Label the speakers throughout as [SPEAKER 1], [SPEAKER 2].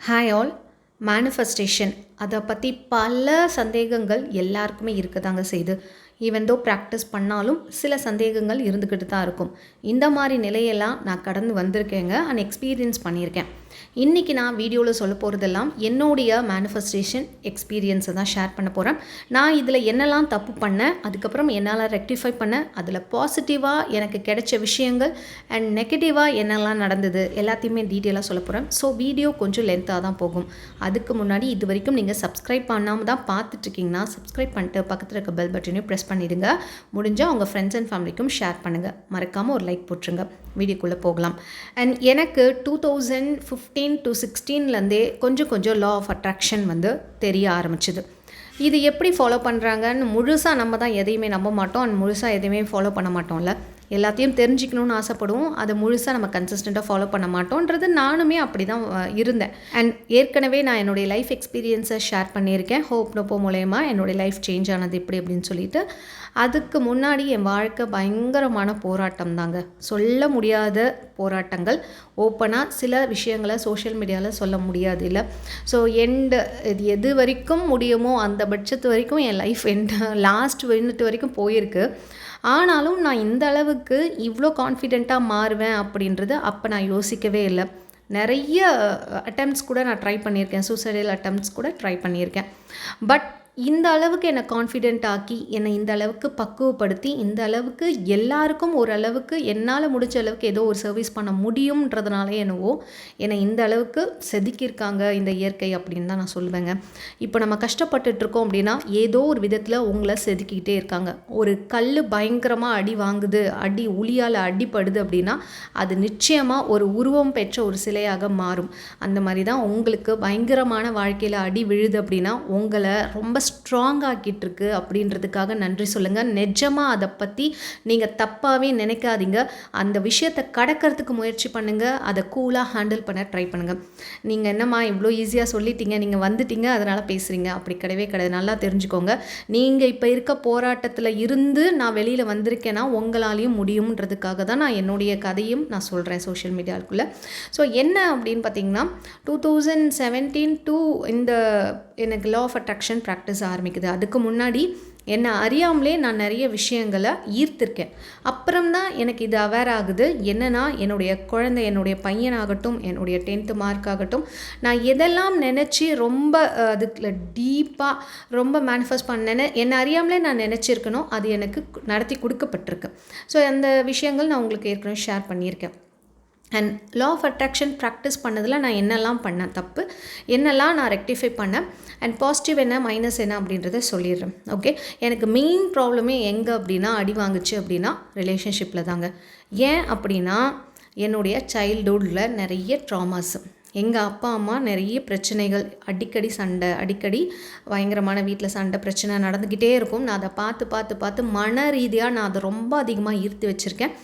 [SPEAKER 1] Hi all. Manifestation அதை பற்றி பல சந்தேகங்கள் எல்லாருக்குமே இருக்க தாங்க செய்யுது. ஈவன் தோ ப்ராக்டிஸ் பண்ணாலும் சில சந்தேகங்கள் இருந்துக்கிட்டு தான் இருக்கும். இந்த மாதிரி நிலையெல்லாம் நான் கடந்து வந்திருக்கேங்க அண்ட் எக்ஸ்பீரியன்ஸ் பண்ணியிருக்கேன். இன்றைக்கி நான் வீடியோவில் சொல்ல போகிறதெல்லாம் என்னுடைய மேனிஃபெஸ்டேஷன் எக்ஸ்பீரியன்ஸை தான் ஷேர் பண்ண போகிறேன். நான் இதில் என்னெல்லாம் தப்பு பண்ணேன், அதுக்கப்புறம் என்னால் ரெக்டிஃபை பண்ணேன், அதில் பாசிட்டிவாக எனக்கு கிடைச்ச விஷயங்கள் அண்ட் நெகட்டிவாக என்னெல்லாம் நடந்தது எல்லாத்தையுமே டீட்டெயிலாக சொல்ல போகிறேன். ஸோ வீடியோ கொஞ்சம் லென்த்தாக தான் போகும். அதுக்கு முன்னாடி இது வரைக்கும் நீங்கள் சப்ஸ்கிரைப் பண்ணாமல் தான் பார்த்துட்ருக்கீங்கன்னா சப்ஸ்கிரைப் பண்ணிட்டு பக்கத்தில் இருக்க பெல் பட்டனையும் ப்ரெஸ் பண்ணிவிடுங்க. முடிஞ்சால் உங்கள் ஃப்ரெண்ட்ஸ் அண்ட் ஃபேமிலிக்கும் ஷேர் பண்ணுங்கள். மறக்காமல் ஒரு லைக் போட்டுருங்க. வீடியோக்குள்ளே போகலாம். அண்ட் எனக்கு 2015 to 16லேருந்தே கொஞ்சம் லா ஆஃப் அட்ராக்ஷன் தெரிய ஆரம்பிச்சுது. இது எப்படி ஃபாலோ பண்ணுறாங்கன்னு முழுசாக நம்ம தான் எதையுமே நம்ப மாட்டோம் அண்ட் முழுசாக எதையுமே ஃபாலோ பண்ண மாட்டோம்ல. எல்லாத்தையும் தெரிஞ்சுக்கணுன்னு ஆசைப்படுவோம், அதை முழுசாக நம்ம கன்சிஸ்டண்ட்டாக ஃபாலோ பண்ண மாட்டோன்றது நானுமே அப்படி தான் இருந்தேன். அண்ட் ஏற்கனவே நான் என்னுடைய லைஃப் எக்ஸ்பீரியன்ஸை ஷேர் பண்ணியிருக்கேன். ஹோப்னோப்போ மூலயமா என்னுடைய லைஃப் சேஞ்ச் ஆனது எப்படி அப்படின்னு சொல்லிட்டு. அதுக்கு முன்னாடி என் வாழ்க்கை பயங்கரமான போராட்டம் தாங்க, சொல்ல முடியாத போராட்டங்கள். ஓப்பனாக சில விஷயங்களை சோஷியல் மீடியாவில் சொல்ல முடியாது இல்லை. ஸோ இது எது வரைக்கும் முடியுமோ அந்த பட்சத்து வரைக்கும் என் லைஃப் லாஸ்ட் மினிட் வரைக்கும் போயிருக்கு. ஆனாலும் நான் இந்த அளவுக்கு இவ்வளோ கான்ஃபிடெண்ட்டாக மாறுவேன் அப்படின்றது அப்போ நான் யோசிக்கவே இல்லை. நிறைய அட்டெம்ப்ட்ஸ் கூட நான் ட்ரை பண்ணியிருக்கேன், சூசைடல் அட்டெம்ப்ட்ஸ் கூட ட்ரை பண்ணியிருக்கேன். பட் இந்த அளவுக்கு என்னை கான்ஃபிடென்ட் ஆக்கி என்னை இந்த அளவுக்கு பக்குவப்படுத்தி இந்த அளவுக்கு எல்லாருக்கும் ஓரளவுக்கு என்னால் முடிஞ்ச அளவுக்கு ஏதோ ஒரு சர்வீஸ் பண்ண முடியும்ன்றதுனாலே என்னவோ என்னை இந்த அளவுக்கு செதுக்கியிருக்காங்க இந்த இயற்கை அப்படின்னு தான் நான் சொல்லுவேங்க. இப்போ நம்ம கஷ்டப்பட்டுட்ருக்கோம் அப்படின்னா ஏதோ ஒரு விதத்தில் உங்களை செதுக்கிக்கிட்டே இருக்காங்க. ஒரு கல் பயங்கரமாக அடி வாங்குது, உளியால் அடிப்படுது அப்படின்னா அது நிச்சயமாக ஒரு உருவம் பெற்ற ஒரு சிலையாக மாறும். அந்த மாதிரி தான் உங்களுக்கு பயங்கரமான வாழ்க்கையில் அடி விழுது அப்படின்னா உங்களை ரொம்ப ஸ்ட்ராங் ஆக்கிட்டுருக்கு அப்படின்றதுக்காக நன்றி சொல்லுங்கள். நிஜமாக அதை பற்றி நீங்கள் தப்பாகவே நினைக்காதீங்க. அந்த விஷயத்தை கடக்கிறதுக்கு முயற்சி பண்ணுங்கள். அதை கூலாக ஹேண்டில் பண்ண ட்ரை பண்ணுங்கள். நீங்கள் என்னம்மா இவ்வளோ ஈஸியாக சொல்லிட்டீங்க, நீங்கள் வந்துட்டீங்க அதனால் பேசுகிறீங்க, அப்படி கிடையவே கிடையாது. நல்லா தெரிஞ்சுக்கோங்க. நீங்கள் இப்போ இருக்க போராட்டத்தில் இருந்து நான் வெளியில் வந்திருக்கேன்னா உங்களாலையும் முடியும்ன்றதுக்காக தான் நான் என்னுடைய கதையும் நான் சொல்கிறேன் சோஷியல் மீடியாவுக்குள்ளே. ஸோ என்ன அப்படின்னு பார்த்தீங்கன்னா 2017 to இந்த எனக்கு லா ஆஃப் அட்ராக்ஷன் ப்ராக்டிஸ் ஆரம்பிக்குது. அதுக்கு முன்னாடி என்னை அறியாமலே நான் நிறைய விஷயங்களை ஈர்த்திருக்கேன். அப்புறம்தான் எனக்கு இது அவேர் ஆகுது. என்னென்னா என்னுடைய குழந்தை, என்னுடைய பையனாகட்டும், என்னுடைய 10th மார்க் ஆகட்டும், நான் எதெல்லாம் நினச்சி ரொம்ப அதுக்கு டீப்பாக ரொம்ப மேனிஃபெஸ்ட் பண்ணேன்னு என்னை அறியாமலே நான் நினச்சிருக்கணும், அது எனக்கு நடத்தி கொடுக்கப்பட்டிருக்கு. ஸோ அந்த விஷயங்கள் நான் உங்களுக்கு ஏற்கனவே ஷேர் பண்ணியிருக்கேன். And law of attraction practice பண்ணதில் நான் என்னெல்லாம் பண்ணேன் தப்பு, என்னெல்லாம் நான் ரெக்டிஃபை பண்ணேன் அண்ட் பாசிட்டிவ் என்ன மைனஸ் என்ன அப்படின்றத சொல்லிடுறேன். ஓகே, எனக்கு மெயின் ப்ராப்ளமே எங்கே அப்படின்னா அடி வாங்குச்சு அப்படின்னா ரிலேஷன்ஷிப்பில் தாங்க. ஏன் அப்படின்னா என்னுடைய சைல்டுஹுட்டில் நிறைய ட்ராமாஸ், எங்கள் அப்பா அம்மா நிறைய பிரச்சனைகள், அடிக்கடி சண்டை, அடிக்கடி பயங்கரமான வீட்டில் சண்டை பிரச்சனை நடந்துக்கிட்டே இருக்கும். நான் அதை பார்த்து மன ரீதியாக நான் அதை ரொம்ப அதிகமாக ஈர்த்து வச்சுருக்கேன்.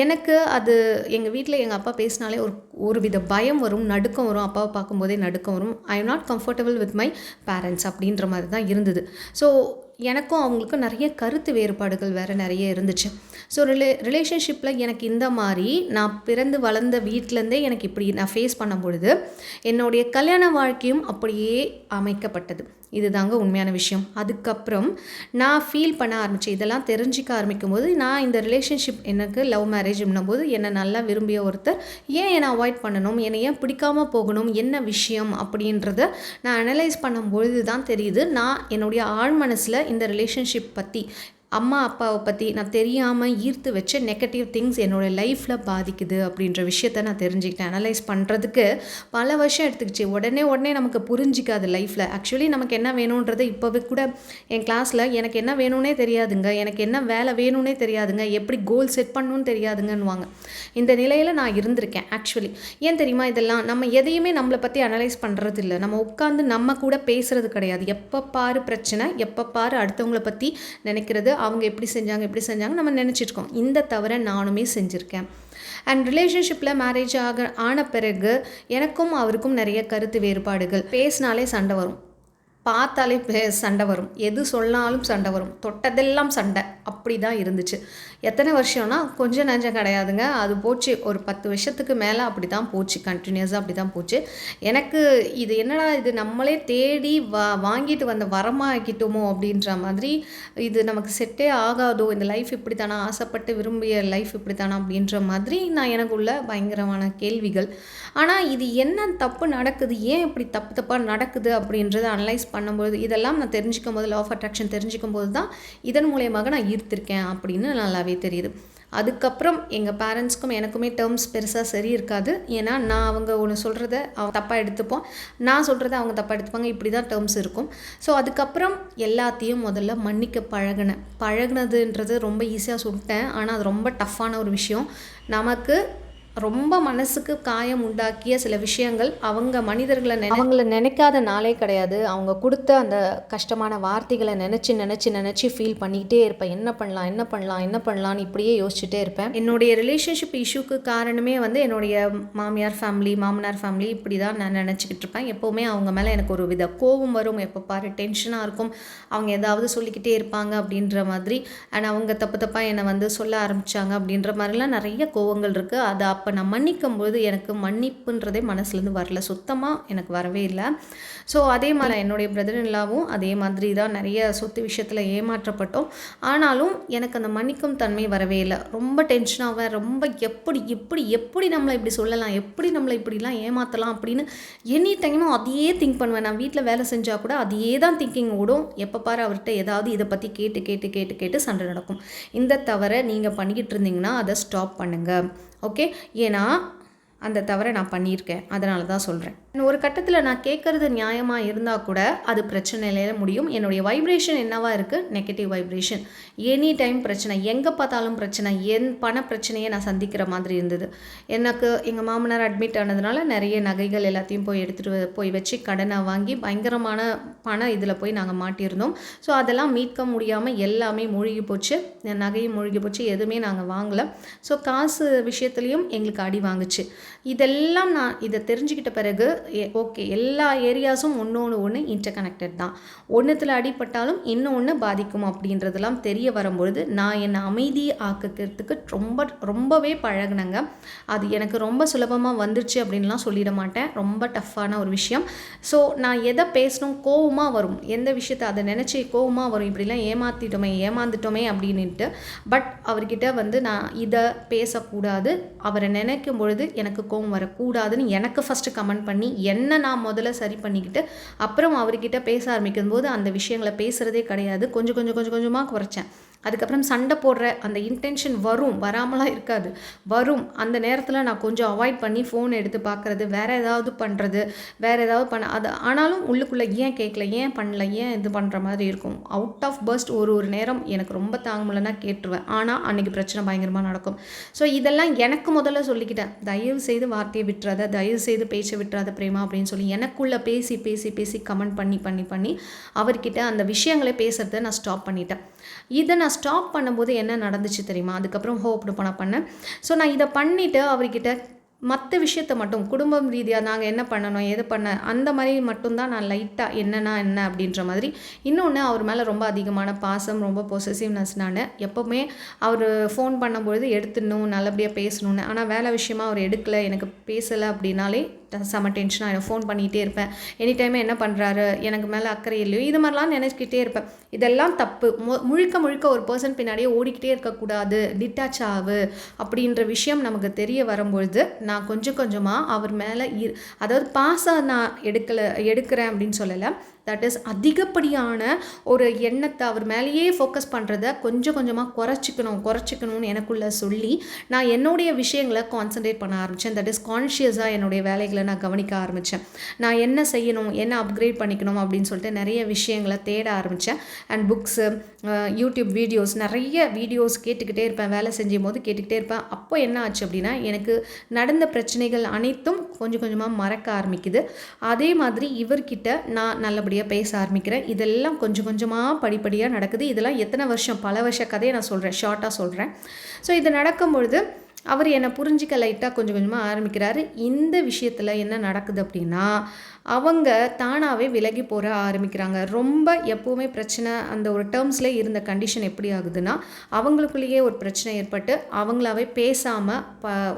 [SPEAKER 1] எனக்கு அது எங்கள் வீட்டில் எங்கள் அப்பா பேசினாலே ஒரு வித பயம் வரும், நடுக்கம் வரும். அப்பாவை பார்க்கும்போதே நடுக்கம் வரும். I am not comfortable with my parents அப்படின்ற மாதிரி தான் இருந்தது. ஸோ எனக்கும் அவங்களுக்கும் நிறைய கருத்து வேறுபாடுகள் வேறு நிறைய இருந்துச்சு. ஸோ ரிலேஷன்ஷிப்பில் எனக்கு இந்த மாதிரி நான் பிறந்து வளர்ந்த வீட்டிலேருந்தே எனக்கு இப்படி நான் ஃபேஸ் பண்ணும் பொழுது என்னுடைய கல்யாண வாழ்க்கையும் அப்படியே அமைக்கப்பட்டது. இதுதாங்க உண்மையான விஷயம். அதுக்கப்புறம் நான் ஃபீல் பண்ண ஆரம்பித்தேன். இதெல்லாம் தெரிஞ்சிக்க ஆரம்பிக்கும் போது நான் இந்த ரிலேஷன்ஷிப் எனக்கு லவ் மேரேஜ்னும் போது என்னை நல்லா விரும்பிய ஒருத்தர் ஏன் என்னை அவாய்ட் பண்ணணும், என்னை ஏன் பிடிக்காமல் போகணும், என்ன விஷயம் அப்படின்றத நான் அனலைஸ் பண்ணும்பொழுது தான் தெரியுது நான் என்னுடைய ஆழ் மனசில் இந்த ரிலேஷன்ஷிப் பற்றி, அம்மா அப்பாவை பற்றி நான் தெரியாமல் ஈர்த்து வச்ச நெகட்டிவ் திங்ஸ் என்னோடய லைஃப்பில் பாதிக்குது அப்படின்ற விஷயத்த நான் தெரிஞ்சுக்கிட்டேன். அனலைஸ் பண்ணுறதுக்கு பல வருஷம் எடுத்துக்கிச்சு. உடனே நமக்கு புரிஞ்சிக்காது லைஃப்பில். ஆக்சுவலி நமக்கு என்ன வேணுன்றது இப்போவே கூட என் கிளாஸில் எனக்கு என்ன வேணும்னே தெரியாதுங்க, எனக்கு என்ன வேலை வேணும்னே தெரியாதுங்க, எப்படி கோல் செட் பண்ணணும்னு தெரியாதுங்கன்னுவாங்க. இந்த நிலையில் நான் இருந்திருக்கேன் ஆக்சுவலி. ஏன் தெரியுமா, இதெல்லாம் நம்ம எதையுமே நம்மளை பற்றி அனலைஸ் பண்ணுறது இல்லை. நம்ம உட்காந்து நம்ம கூட பேசுகிறது கிடையாது. எப்போ பாரு பிரச்சனை, எப்போ பாரு அடுத்தவங்களை பற்றி நினைக்கிறது, அவங்க எப்படி செஞ்சாங்க நம்ம நினச்சிட்ருக்கோம். இந்த தவிர நானுமே செஞ்சுருக்கேன். அண்ட் ரிலேஷன்ஷிப்பில் மேரேஜ் ஆன பிறகு எனக்கும் அவருக்கும் நிறைய கருத்து வேறுபாடுகள். பேசினாலே சண்டை வரும், பார்த்தாலே சண்டை வரும், எது சொன்னாலும் சண்டை வரும், தொட்டதெல்லாம் சண்டை, அப்படி தான் இருந்துச்சு. எத்தனை வருஷம்னா கொஞ்சம் நஞ்சம் கிடையாதுங்க. அது போச்சு ஒரு 10 வருஷத்துக்கு மேலே அப்படி தான் போச்சு. கண்டினியூஸாக அப்படி தான் போச்சு. எனக்கு இது என்னடா இது நம்மளே தேடி வாங்கிட்டு வந்த வரமாக்கிட்டோமோ அப்படின்ற மாதிரி, இது நமக்கு செட்டே ஆகாதோ, இந்த லைஃப் இப்படி தானா, ஆசைப்பட்டு விரும்பிய லைஃப் இப்படி தானா அப்படின்ற மாதிரி நான் எனக்குள்ள பயங்கரமான கேள்விகள். ஆனால் இது என்ன தப்பு நடக்குது, ஏன் இப்படி தப்பு தப்பாக நடக்குது அப்படின்றத அனலைஸ் பண்ணும்போது, இதெல்லாம் நான் தெரிஞ்சுக்கும் போது, லா ஆஃப் அட்ராக்ஷன் தெரிஞ்சுக்கும் போது தான் இதன் மூலியமாக நான் ஈர்த்திருக்கேன் அப்படின்னு நல்லாவே தெரியுது. அதுக்கப்புறம் எங்கள் பேரண்ட்ஸ்க்கும் எனக்குமே டேர்ம்ஸ் பெருசாக சரி இருக்காது. ஏன்னா நான் அவங்க ஒன்று சொல்கிறத அவங்க தப்பாக எடுத்துப்போம், நான் சொல்கிறத அவங்க தப்பாக எடுத்துப்பாங்க. இப்படி தான் டேர்ம்ஸ் இருக்கும். ஸோ அதுக்கப்புறம் எல்லாத்தையும் முதல்ல மன்னிக்க பழகுனதுன்றது ரொம்ப ஈஸியாக சொல்லிட்டேன். ஆனால் அது ரொம்ப டஃப்பான ஒரு விஷயம். நமக்கு ரொம்ப மனசுக்கு காயம் உண்டாக்கிய சில விஷயங்கள் அவங்கள நினைக்காத நாளே கிடையாது. அவங்க கொடுத்த அந்த கஷ்டமான வார்த்தைகளை நினச்சி ஃபீல் பண்ணிக்கிட்டே இருப்பேன். என்ன பண்ணலான்னு இப்படியே யோசிச்சுட்டே இருப்பேன். என்னுடைய ரிலேஷன்ஷிப் இஷ்யூக்கு காரணமே வந்து என்னுடைய மாமியார் ஃபேமிலி, மாமனார் ஃபேமிலி இப்படி தான் நான் நினச்சிக்கிட்டு இருப்பேன். எப்போவுமே அவங்க மேலே எனக்கு ஒரு வித கோபம் வரும். எப்போ பாரு டென்ஷனாக இருக்கும். அவங்க ஏதாவது சொல்லிக்கிட்டே இருப்பாங்க அப்படின்ற மாதிரி. அண்ட் அவங்க தப்பாக என்னை வந்து சொல்ல ஆரம்பித்தாங்க அப்படின்ற மாதிரிலாம் நிறைய கோவங்கள் இருக்குது. அது அப்போ நான் மன்னிக்கும்போது எனக்கு மன்னிப்புன்றதே மனசுலேருந்து வரல, சுத்தமாக எனக்கு வரவே இல்லை. ஸோ அதே மாதிரி என்னுடைய பிரதர் இன்லாவும் அதே மாதிரி தான் நிறைய சொத்து விஷயத்தில் ஏமாற்றப்பட்டோம். ஆனாலும் எனக்கு அந்த மன்னிக்கும் தன்மை வரவே இல்லை. ரொம்ப டென்ஷனாக ரொம்ப எப்படி நம்மளை இப்படி சொல்லலாம், எப்படி நம்மளை இப்படிலாம் ஏமாற்றலாம் அப்படின்னு எனி டைமும் அதையே திங்க் பண்ணுவேன். நான் வீட்டில் வேலை செஞ்சால் கூட அதையே தான் திங்கிங் ஓடும். எப்போ பாரு அவர்கிட்ட ஏதாவது இதை பற்றி கேட்டு சண்டை நடக்கும். இந்த தவிர நீங்கள் பண்ணிக்கிட்டு இருந்தீங்கன்னா அதை ஸ்டாப் பண்ணுங்கள். ஓகே, ஏன்னா அந்த தவிர நான் பண்ணியிருக்கேன், அதனால தான் சொல்கிறேன். ஒரு கட்டத்தில் நான் கேட்குறது நியாயமாக இருந்தால் கூட அது பிரச்சனையில முடியும். என்னுடைய வைப்ரேஷன் என்னவாக இருக்குது, நெகட்டிவ் வைப்ரேஷன். எனி டைம் பிரச்சனை, எங்கே பார்த்தாலும் பிரச்சனை, என் பண பிரச்சனையை நான் சந்திக்கிற மாதிரி இருந்தது. எனக்கு எங்கள் மாமனார் அட்மிட் ஆனதுனால நிறைய நகைகள் எல்லாத்தையும் போய் எடுத்துகிட்டு போய் வச்சு கடனை வாங்கி பயங்கரமான பணம் இதில் போய் நாங்கள் மாட்டியிருந்தோம். ஸோ அதெல்லாம் மீட்க முடியாமல் எல்லாமே மூழ்கி போச்சு. நகையும் மூழ்கி போச்சு, எதுவுமே நாங்கள் வாங்கலை. ஸோ காசு விஷயத்துலேயும் எங்களுக்கு அடி வாங்குச்சு. இதெல்லாம் நான் இதை தெரிஞ்சுக்கிட்ட பிறகு ஓகே, எல்லா ஏரியாஸும் ஒன்று இன்டர் கனெக்டட் தான். ஒன்றுத்தில் அடிப்பட்டாலும் இன்னொன்று பாதிக்கும் அப்படின்றதெல்லாம் தெரிய வரும்பொழுது நான் என்னை அமைதி ஆக்கிறதுக்கு ரொம்பவே பழகினேங்க. அது எனக்கு ரொம்ப சுலபமாக வந்துருச்சு அப்படின்லாம் சொல்லிட மாட்டேன். ரொம்ப டஃப்பான ஒரு விஷயம். ஸோ நான் எதை பேசணும், கோவமாக வரும், எந்த விஷயத்தை அதை நினச்சி கோவமாக வரும், இப்படிலாம் ஏமாந்துட்டோமே அப்படின்ட்டு. பட் அவர்கிட்ட வந்து நான் இதை பேசக்கூடாது, அவரை நினைக்கும் பொழுது எனக்கு கோவம் வரக்கூடாதுன்னு எனக்கு ஃபஸ்ட்டு கமெண்ட் பண்ணி என்ன நான் முதல்ல சரி பண்ணிக்கிட்டு அப்புறம் அவர்கிட்ட பேச ஆரம்பிக்கும் போது அந்த விஷயங்களை பேசுகிறதே கிடையாது. கொஞ்சமாக குறைச்சேன். அதுக்கப்புறம் சண்டை போடுற அந்த இன்டென்ஷன் வராமலாம் இருக்காது, வரும். அந்த நேரத்தில் நான் கொஞ்சம் அவாய்ட் பண்ணி ஃபோன் எடுத்து பார்க்குறது, வேறு ஏதாவது பண்ண அது. ஆனாலும் உள்ளுக்குள்ளே ஏன் கேட்கல, ஏன் பண்ணல, ஏன் இது பண்ணுற மாதிரி இருக்கும். அவுட் ஆஃப் பர்ஸ்ட் ஒரு நேரம் எனக்கு ரொம்ப தாங்க முடியலன்னா கேட்டுருவேன். ஆனால் அன்றைக்கி பிரச்சனை பயங்கரமாக நடக்கும். ஸோ இதெல்லாம் எனக்கு முதல்ல சொல்லிக்கிட்டேன், தயவு செய்து வார்த்தையை விட்டுறாத, தயவு செய்து பேச்சை விட்டுறாத பிரேமா அப்படின்னு சொல்லி எனக்குள்ளே பேசி கமெண்ட் பண்ணி அவர்கிட்ட அந்த விஷயங்களை பேசுகிறத நான் ஸ்டாப் பண்ணிட்டேன். இதை நான் ஸ்டாப் பண்ணும்போது என்ன நடந்துச்சு தெரியுமா, அதுக்கப்புறம் ஹோப்டு பண்ணேன். ஸோ நான் இதை பண்ணிவிட்டு அவர்கிட்ட மற்ற விஷயத்தை மட்டும் குடும்பம் ரீதியாக நாங்கள் என்ன பண்ணணும், எது அந்த மாதிரி மட்டும்தான் நான் லைட்டாக என்ன அப்படின்ற மாதிரி. இன்னொன்று, அவர் மேலே ரொம்ப அதிகமான பாசம், ரொம்ப பொசசிவ்னஸ். நான் எப்போவுமே அவர் ஃபோன் பண்ணும்பொழுது எடுத்துடணும், நல்லபடியாக பேசணுன்னு. ஆனால் வேலை விஷயமாக அவர் எடுக்கலை, எனக்கு பேசலை அப்படின்னாலே செம டென்ஷனாக ஃபோன் பண்ணிகிட்டே இருப்பேன். எனி டைம் என்ன பண்ணுறாரு, எனக்கு மேலே அக்கறை இல்லையோ, இது மாதிரிலாம் நினச்சிக்கிட்டே இருப்பேன். இதெல்லாம் தப்பு. முழுக்க ஒரு பர்சன் பின்னாடியே ஓடிக்கிட்டே இருக்கக்கூடாது, டிட்டாச் ஆகு அப்படின்ற விஷயம் நமக்கு தெரிய வரும்பொழுது நான் கொஞ்சமாக அவர் மேலே அதாவது பாசம் நான் எடுக்கிறேன் அப்படின்னு சொல்லலை. தட் இஸ் அதிகப்படியான ஒரு எண்ணத்தை அவர் மேலேயே ஃபோக்கஸ் பண்ணுறத கொஞ்சமாக குறைச்சிக்கணும்னு எனக்குள்ளே சொல்லி நான் என்னுடைய விஷயங்களை கான்சன்ட்ரேட் பண்ண ஆரம்பித்தேன். தட் இஸ் கான்ஷியஸாக என்னுடைய வேலைகளை நான் கவனிக்க ஆரம்பித்தேன். நான் என்ன செய்யணும், என்ன அப்கிரேட் பண்ணிக்கணும் அப்படின்னு சொல்லிட்டு நிறைய விஷயங்களை தேட ஆரம்பித்தேன். அண்ட் புக்ஸு, யூடியூப் வீடியோஸ், நிறைய வீடியோஸ் கேட்டுக்கிட்டே இருப்பேன். வேலை செஞ்சும் போது கேட்டுக்கிட்டே இருப்பேன். அப்போ என்ன ஆச்சு அப்படின்னா, எனக்கு நடந்த பிரச்சனைகள் அனைத்தும் கொஞ்சமாக மறக்க ஆரம்பிக்குது. அதே மாதிரி இவர்கிட்ட நான் நல்லபடியாக பேச ஆரம்பிக்கிறேன். இதெல்லாம் கொஞ்சமாக படிப்படியாக நடக்குது. இதெல்லாம் எத்தனை வருஷம், பல வருஷ கதையை நான் சொல்கிறேன், ஷார்ட்டாக சொல்கிறேன். ஸோ இது நடக்கும் பொழுது அவர் என்னை புரிஞ்சிக்க லைட்டாக கொஞ்சம் கொஞ்சமாக ஆரம்பிக்கிறாரு. இந்த விஷயத்தில் என்ன நடக்குது அப்படின்னா, அவங்க தானாகவே விலகி போக ஆரம்பிக்கிறாங்க. ரொம்ப எப்போவுமே பிரச்சனை அந்த ஒரு டேர்ம்ஸில் இருந்த கண்டிஷன் எப்படி ஆகுதுன்னா, அவங்களுக்குள்ளேயே ஒரு பிரச்சனை ஏற்பட்டு அவங்களாவே பேசாமல்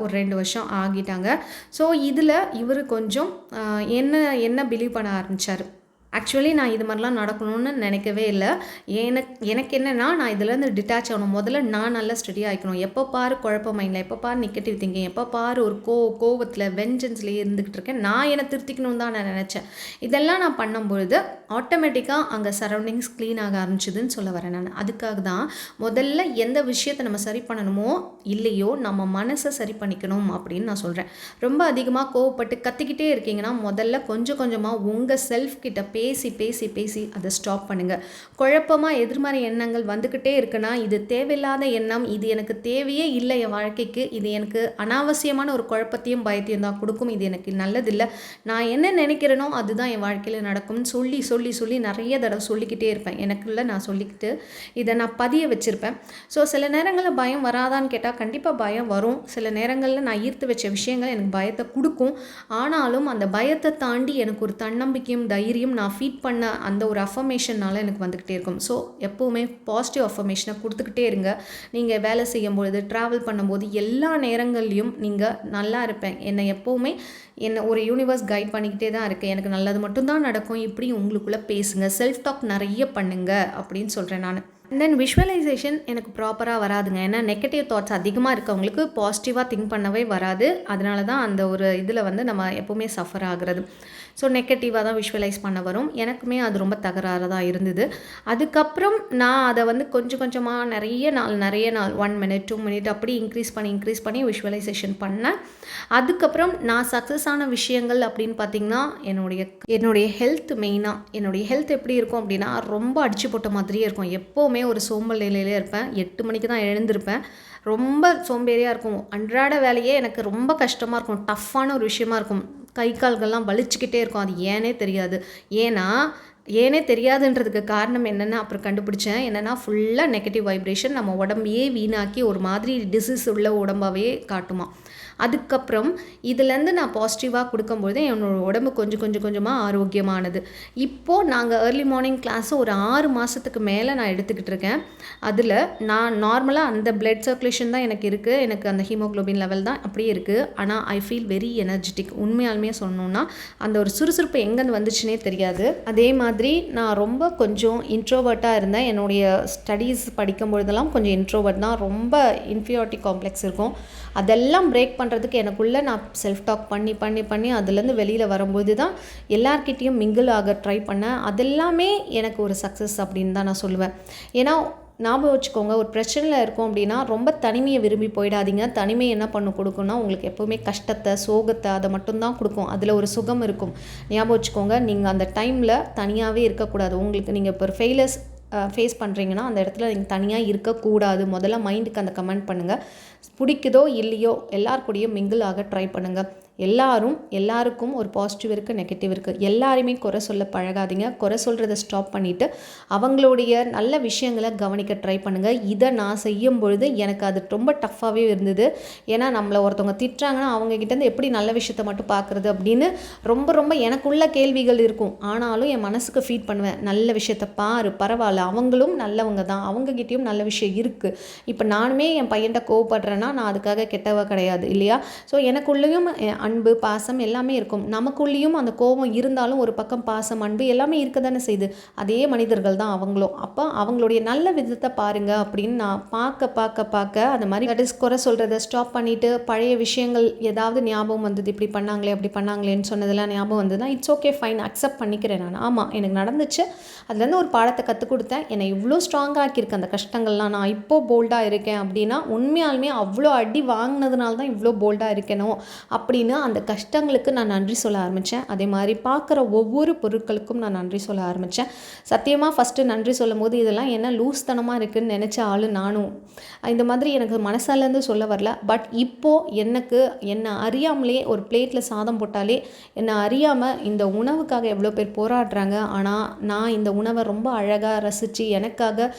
[SPEAKER 1] ஒரு 2 வருஷம் ஆகிட்டாங்க. ஸோ இதில் இவர் கொஞ்சம் என்ன பிலீவ் பண்ண ஆரம்பித்தார். ஆக்சுவலி நான் இது மாதிரிலாம் நடக்கணும்னு நினைக்கவே இல்லை. எனக்கு என்னென்னா, நான் இதுலேருந்து டிட்டாச் ஆகணும். முதல்ல நான் நல்லா ஸ்டடி ஆகிக்கணும். எப்போ பாரு குழப்ப மைண்டில், எப்போ பாரு நெகட்டிவ் திங்கிங், எப்போ பாரு ஒரு கோவத்தில் வெஞ்சன்ஸ்லேயே இருந்துக்கிட்டு இருக்கேன். நான் என்னை திருத்திக்கணும்னு தான் நான் நினச்சேன். இதெல்லாம் நான் பண்ணும்பொழுது ஆட்டோமேட்டிக்காக அங்கே சரௌண்டிங்ஸ் க்ளீன் ஆக ஆரம்பிச்சிதுன்னு சொல்ல வரேன் நான். அதுக்காக தான் முதல்ல எந்த விஷயத்தை நம்ம சரி பண்ணணுமோ இல்லையோ நம்ம மனசை சரி பண்ணிக்கணும் அப்படின்னு நான் சொல்கிறேன். ரொம்ப அதிகமாக கோவப்பட்டு கத்திக்கிட்டே இருக்கீங்கன்னா முதல்ல கொஞ்சம் கொஞ்சமாக உங்கள் செல்ஃப் கிட்ட பேசி பேசி பேசி அதை ஸ்டாப் பண்ணுங்கள். குழப்பமாக எதிர்மறை எண்ணங்கள் வந்துக்கிட்டே இருக்குன்னா இது தேவையில்லாத எண்ணம், இது எனக்கு தேவையே இல்லை என் வாழ்க்கைக்கு, இது எனக்கு அனாவசியமான ஒரு குழப்பத்தையும் பயத்தையும் தான் கொடுக்கும், இது எனக்கு நல்லதில்லை, நான் என்ன நினைக்கிறேனோ அதுதான் என் வாழ்க்கையில் நடக்கும்னு சொல்லி சொல்லி சொல்லி நிறைய தடவை சொல்லிக்கிட்டே இருப்பேன். எனக்குள்ள நான் சொல்லிக்கிட்டு இதை நான் பதிய வச்சுருப்பேன். ஸோ சில நேரங்களில் பயம் வராதான்னு கேட்டால் கண்டிப்பாக பயம் வரும். சில நேரங்களில் நான் ஈர்த்து வச்ச விஷயங்கள் எனக்கு பயத்தை கொடுக்கும். ஆனாலும் அந்த பயத்தை தாண்டி எனக்கு ஒரு தன்னம்பிக்கையும் தைரியம் நான் ஃபீட் பண்ண அந்த ஒரு அஃபர்மேஷனால் எனக்கு வந்துக்கிட்டே இருக்கும். ஸோ எப்போவுமே பாசிட்டிவ் அஃபர்மேஷனை கொடுத்துக்கிட்டே இருங்க. நீங்கள் வேலை செய்யும்பொழுது, ட்ராவல் பண்ணும்போது, எல்லா நேரங்கள்லையும் நீங்கள் நல்லா இருப்பேன், என்னை எப்போவுமே ஒரு யூனிவர்ஸ் கைட் பண்ணிக்கிட்டே தான் இருக்குது, எனக்கு நல்லது மட்டும்தான் நடக்கும், இப்படி உங்களுக்குள்ளே பேசுங்க, செல்ஃப் டாக் நிறைய பண்ணுங்க அப்படின்னு சொல்கிறேன் நான். அண்ட் தென் விஷுவலைசேஷன் எனக்கு ப்ராப்பராக வராதுங்க. ஏன்னா நெகட்டிவ் தாட்ஸ் அதிகமாக இருக்கவங்களுக்கு பாசிட்டிவாக திங்க் பண்ணவே வராது. அதனால தான் அந்த ஒரு இதில் நம்ம எப்போவுமே சஃபர் ஆகிறது. ஸோ நெகட்டிவாக தான் விஷுவலைஸ் பண்ண வரும். எனக்குமே அது ரொம்ப தகராறு தான் இருந்தது. அதுக்கப்புறம் நான் அதை கொஞ்சம் கொஞ்சமாக நிறைய நாள் 1 மினிட் 2 மினிட் அப்படி இன்க்ரீஸ் பண்ணி விஷுவலைசேஷன் பண்ணேன். அதுக்கப்புறம் நான் சக்ஸஸ் ஆன விஷயங்கள் அப்படின்னு பார்த்திங்கன்னா, என்னுடைய ஹெல்த் மெயினாக. என்னுடைய ஹெல்த் எப்படி இருக்கும் அப்படின்னா, ரொம்ப அடிச்சு போட்ட மாதிரியே இருக்கும். எப்போவுமே ஒரு சோம்பல் நிலையிலே இருப்பேன். 8 மணிக்கு தான் எழுந்திருப்பேன். ரொம்ப சோம்பேறியாக இருக்கும். அன்றாட வேலையே எனக்கு ரொம்ப கஷ்டமாக இருக்கும். டஃப்பான ஒரு விஷயமா இருக்கும். கை கால்கள்லாம் வலிச்சுக்கிட்டே இருக்கும். அது ஏனே தெரியாதுன்றதுக்கு காரணம் என்னென்னா அப்புறம் கண்டுபிடிச்சேன். என்னென்னா ஃபுல்லாக நெகட்டிவ் வைப்ரேஷன் நம்ம உடம்பையே வீணாக்கி ஒரு மாதிரி டிசீஸ் உள்ள உடம்பாகவே காட்டுமா. அதுக்கப்புறம் இதுலேருந்து நான் பாசிட்டிவாக கொடுக்கும்பொழுது என்னோடய உடம்பு கொஞ்சமாக ஆரோக்கியமானது. இப்போது நாங்கள் ஏர்லி மார்னிங் கிளாஸு ஒரு 6 மாதத்துக்கு மேலே நான் எடுத்துக்கிட்டு இருக்கேன். அதில் நான் நார்மலாக அந்த பிளட் சர்க்குலேஷன் தான் எனக்கு இருக்குது. எனக்கு அந்த ஹீமோக்ளோபின் லெவல் தான் அப்படியே இருக்குது. ஆனால் ஐ ஃபீல் வெரி எனர்ஜெட்டிக். உண்மையாலுமே சொல்லணுன்னா அந்த ஒரு சுறுசுறுப்பு எங்கேருந்து வந்துச்சுன்னே தெரியாது. அதே மாதிரி நான் ரொம்ப கொஞ்சம் இன்ட்ரோவர்ட்டாக இருந்தேன். என்னுடைய ஸ்டடீஸ் படிக்கும்பொழுதெல்லாம் கொஞ்சம் இன்ட்ரோவர்ட் தான். ரொம்ப இன்ஃபீரியாரிட்டி காம்ப்ளெக்ஸ் இருக்கும். அதெல்லாம் பிரேக் பண்ணுறதுக்கு எனக்குள்ளே நான் செல்ஃப் டாக் பண்ணி அதுலேருந்து வெளியில் வரும்போது தான் எல்லார்கிட்டேயும் மிங்கிள் ஆக ட்ரை பண்ணேன். அதெல்லாமே எனக்கு ஒரு சக்ஸஸ் அப்படின்னு தான் நான் சொல்லுவேன். ஏன்னா ஞாபகம் வச்சுக்கோங்க, ஒரு பிரச்சனையில் இருக்கோம் அப்படின்னா ரொம்ப தனிமையை விரும்பி போயிடாதீங்க. தனிமை என்ன கொடுக்குன்னா உங்களுக்கு எப்போவுமே கஷ்டத்தை, சோகத்தை அதை மட்டும்தான் கொடுக்கும். அதில் ஒரு சுகம் இருக்கும். ஞாபகம் வச்சுக்கோங்க, நீங்கள் அந்த டைமில் தனியாகவே இருக்கக்கூடாது. உங்களுக்கு நீங்கள் இப்போ ஃபெயிலர்ஸ் ஃபேஸ் பண்ணுறீங்கன்னா அந்த இடத்துல நீங்கள் தனியாக இருக்கக்கூடாது. முதல்ல மைண்டுக்கு அந்த கமெண்ட் பண்ணுங்கள். பிடிக்குதோ இல்லையோ எல்லாருக்கூடையும் மிங்கிள் ஆக ட்ரை பண்ணுங்கள். எல்லாருக்கும் ஒரு பாசிட்டிவ் இருக்குது, நெகட்டிவ் இருக்குது. எல்லாருமே குறை சொல்ல பழகாதீங்க. குறை சொல்கிறத ஸ்டாப் பண்ணிவிட்டு அவங்களுடைய நல்ல விஷயங்களை கவனிக்க ட்ரை பண்ணுங்கள். இதை நான் செய்யும் பொழுது எனக்கு அது ரொம்ப டஃப்பாகவே இருந்தது. ஏன்னா நம்மளை ஒருத்தவங்க திட்டுறாங்கன்னா அவங்கக்கிட்டேருந்து எப்படி நல்ல விஷயத்தை மட்டும் பார்க்குறது அப்படின்னு ரொம்ப எனக்குள்ள கேள்விகள் இருக்கும். ஆனாலும் என் மனசுக்கு ஃபீட் பண்ணுவேன், நல்ல விஷயத்தை பாரு, பரவாயில்ல, அவங்களும் நல்லவங்க தான், அவங்கக்கிட்டேயும் நல்ல விஷயம் இருக்குது. இப்போ நானுமே என் பையன்கிட்ட கோவப்படுறேன்னா நான் அதுக்காக கெட்டவ கிடையாது இல்லையா? ஸோ எனக்குள்ளேயும் அன்பு, பாசம் எல்லாமே இருக்கும். நமக்குள்ளேயும் அந்த கோபம் இருந்தாலும் ஒரு பக்கம் பாசம், அன்பு எல்லாமே இருக்க தானே செய்யுது. அதே மனிதர்கள் தான் அவங்களும். அப்போ அவங்களுடைய நல்ல விதத்தை பாருங்கள் அப்படின்னு நான் பார்க்க அந்த மாதிரி தட் இஸ் குறை சொல்கிறத ஸ்டாப் பண்ணிவிட்டு பழைய விஷயங்கள் ஏதாவது ஞாபகம் வந்தது, இப்படி பண்ணாங்களே அப்படி பண்ணாங்களேன்னு சொன்னதெல்லாம் ஞாபகம் வந்ததுன்னா இட்ஸ் ஓகே, ஃபைன், அக்செப்ட் பண்ணிக்கிறேன் நான். ஆமாம், எனக்கு நடந்துச்சு, அதுலேருந்து ஒரு பாடத்தை கற்றுக் கொடுத்தேன், என்னை இவ்வளோ ஸ்ட்ராங்காக ஆக்கியிருக்கேன் அந்த கஷ்டங்கள்லாம், நான் இப்போது போல்டாக இருக்கேன் அப்படின்னா உண்மையாலுமே அவ்வளோ அடி வாங்கினதுனால தான் இவ்வளோ போல்டாக இருக்கணும் அப்படின்னு அப்படின்னா அந்த கஷ்டங்களுக்கு நான் நன்றி சொல்ல ஆரம்பித்தேன். அதே மாதிரி பார்க்குற ஒவ்வொரு பொருட்களுக்கும் நான் நன்றி சொல்ல ஆரம்பித்தேன். சத்தியமாக ஃபஸ்ட்டு நன்றி சொல்லும்போது இதெல்லாம் என்ன லூஸ்தனமாக இருக்குதுன்னு நினச்ச ஆள் நானும். இந்த மாதிரி எனக்கு மனசாலேருந்து சொல்ல வரல. பட் இப்போது என்னை அறியாமலே ஒரு பிளேட்டில் சாதம் போட்டாலே என்னை அறியாமல் இந்த உணவுக்காக எவ்வளோ பேர் போராடுறாங்க. ஆனால் நான் இந்த உணவை ரொம்ப அழகாக ரசித்து எனக்காக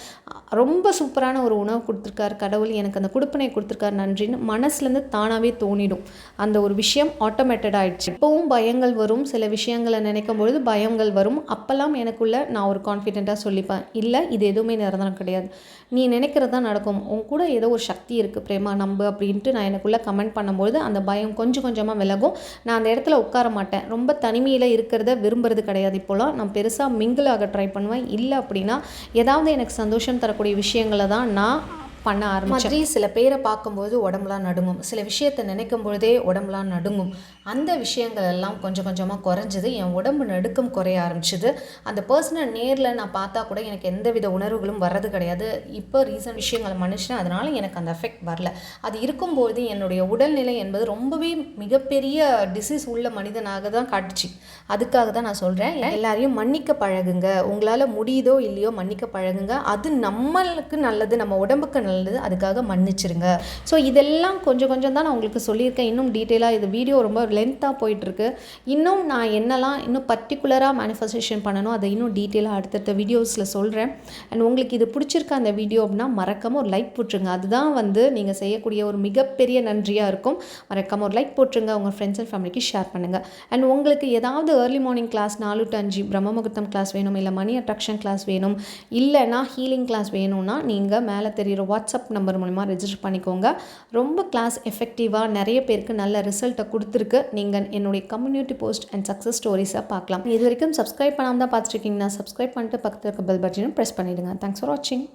[SPEAKER 1] ரொம்ப சூப்பரான ஒரு உணவு கொடுத்துருக்காரு கடவுள், எனக்கு அந்த கொடுப்பனை கொடுத்துருக்காரு, நன்றின்னு மனசுலேருந்து தானாகவே தோணிடும். அந்த ஒரு விஷயம் ஆட்டோமேட்டட் ஆகிடுச்சு. இப்போவும் பயங்கள் வரும், சில விஷயங்களை நினைக்கும் பொழுது பயங்கள் வரும். அப்போல்லாம் எனக்குள்ளே நான் ஒரு கான்ஃபிடெண்ட்டாக சொல்லிப்பேன், இல்லை இது எதுவுமே நிரந்தரம் கிடையாது, நீ நினைக்கிறது தான் நடக்கும், உன் கூட ஏதோ ஒரு சக்தி இருக்குது பிரேமா நம்பு அப்படின்ட்டு நான் எனக்குள்ளே கமெண்ட் பண்ணும்பொழுது அந்த பயம் கொஞ்சம் கொஞ்சமாக விலகும். நான் அந்த இடத்துல உட்கார மாட்டேன். ரொம்ப தனிமையில் இருக்கிறத விரும்புறது கிடையாது. இப்போலாம் நான் பெருசாக மிங்கிள் ஆக ட்ரை பண்ணுவேன். இல்லை அப்படின்னா ஏதாவது எனக்கு சந்தோஷம் தரக்கூடிய விஷயங்களை தான் நான் பண்ண ஆரம்பித்தேன். சில பேரை பார்க்கும்போது உடம்புலாம் நடுங்கும், சில விஷயத்தை நினைக்கும் பொழுதே உடம்புலாம் நடுங்கும். அந்த விஷயங்கள் எல்லாம் கொஞ்சம் கொஞ்சமாக குறைஞ்சது. என் உடம்பு நடுக்கம் குறைய ஆரம்பிச்சிது. அந்த பர்சனை நேரில் நான் பார்த்தா கூட எனக்கு எந்தவித உணர்வுகளும் வர்றது கிடையாது. இப்போ ரீசன்ட் விஷயங்களை மனுஷன், அதனால் எனக்கு அந்த எஃபெக்ட் வரல. அது இருக்கும்போது என்னுடைய உடல்நிலை என்பது ரொம்பவே மிகப்பெரிய டிசீஸ் உள்ள மனிதனாக தான் காட்டுச்சு. அதுக்காக தான் நான் சொல்கிறேன், எல்லாரையும் மன்னிக்க பழகுங்க. உங்களால் முடியுதோ இல்லையோ மன்னிக்க பழகுங்க. அது நம்மளுக்கு நல்லது, நம்ம உடம்புக்கு நல்லது. அதுக்காக மன்னிச்சிருங்க. ஸோ இதெல்லாம் கொஞ்சம் கொஞ்சம் தான் நான் உங்களுக்கு சொல்லியிருக்கேன். இன்னும் டீட்டெயிலாக இது வீடியோ ரொம்ப லென்த்தாக போயிட்டுருக்கு. இன்னும் நான் என்னெல்லாம் இன்னும் பர்டிகுலராக மேனிஃபெஸ்டேஷன் பண்ணணும் அதை இன்னும் டீட்டெயிலாக அடுத்தடுத்த வீடியோஸில் சொல்கிறேன். அண்ட் உங்களுக்கு இது பிடிச்சிருக்க அந்த வீடியோ அப்படின்னா மறக்காமல் ஒரு லைக் போட்டுருங்க. அதுதான் நீங்கள் செய்யக்கூடிய ஒரு மிகப்பெரிய நன்றியாக இருக்கும். மறக்காமல் ஒரு லைக் போட்டுருங்க. உங்கள் ஃப்ரெண்ட்ஸ் அண்ட் ஃபேமிலிக்கு ஷேர் பண்ணுங்கள். அண்ட் உங்களுக்கு ஏதாவது ஏர்லி மார்னிங் கிளாஸ் 4 to 5 பிரம்ம முகூர்த்தம் கிளாஸ் வேணும், இல்லை மணி அட்ராக்ஷன் கிளாஸ் வேணும், இல்லைனா ஹீலிங் கிளாஸ் வேணும்னா நீங்கள் மேலே தெரிகிற வாட்ஸ்அப் நம்பர் மூலிமா ரெஜிஸ்டர் பண்ணிக்கோங்க. ரொம்ப கிளாஸ் எஃபெக்டிவாக நிறைய பேருக்கு நல்ல ரிசல்ட்டை கொடுத்துருக்கு. நீங்கள் என்னுடைய கம்யூனிட்டி போஸ்ட் அண்ட் சக்ஸஸ் ஸ்டோரிஸாக பார்க்கலாம். இது வரைக்கும் சப்ஸ்கிரைப் பண்ணாமல் தான் பார்த்துருக்கீங்கன்னா சப்ஸ்கிரைப் பண்ணிட்டு பக்கத்தில் இருக்க பெல் பட்டனையும் ப்ரெஸ் பண்ணிவிடுங்க. தேங்க்ஸ் ஃபார் வாட்சிங்.